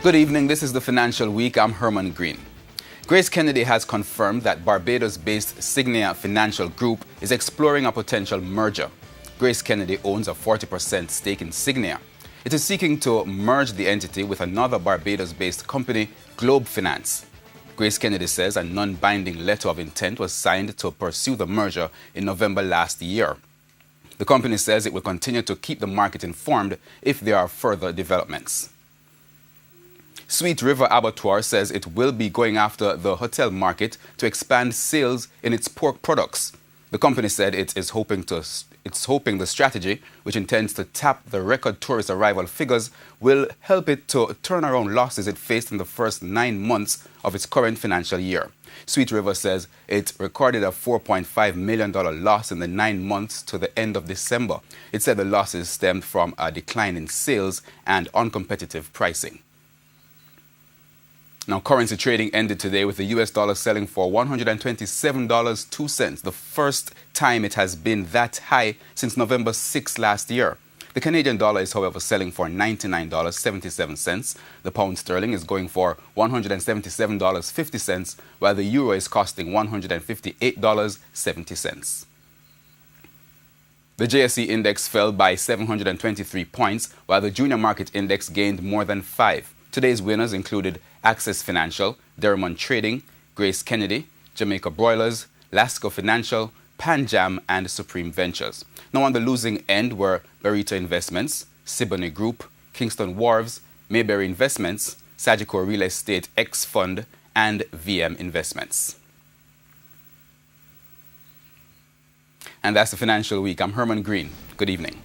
Good evening, this is the Financial Week. I'm Herman Green. Grace Kennedy has confirmed that Barbados-based Signia Financial Group is exploring a potential merger. Grace Kennedy owns a 40% stake in Signia. It is seeking to merge the entity with another Barbados-based company, Globe Finance. Grace Kennedy says a non-binding letter of intent was signed to pursue the merger in November last year. The company says it will continue to keep the market informed if there are further developments. Sweet River Abattoir says it will be going after the hotel market to expand sales in its pork products. The company said it is hoping the strategy, which intends to tap the record tourist arrival figures, will help it to turn around losses it faced in the first 9 months of its current financial year. Sweet River says it recorded a $4.5 million loss in the 9 months to the end of December. It said the losses stemmed from a decline in sales and uncompetitive pricing. Now, currency trading ended today with the US dollar selling for $127.02, the first time it has been that high since November 6 last year. The Canadian dollar is, however, selling for $99.77. The pound sterling is going for $177.50, while the euro is costing $158.70. The JSE index fell by 723 points, while the junior market index gained more than 5. Today's winners included Access Financial, Derrimon Trading, Grace Kennedy, Jamaica Broilers, Lasco Financial, Panjam, and Supreme Ventures. Now on the losing end were Berita Investments, Siboney Group, Kingston Wharves, Mayberry Investments, Sagicor Real Estate X Fund, and VM Investments. And that's the Financial Week. I'm Herman Green. Good evening.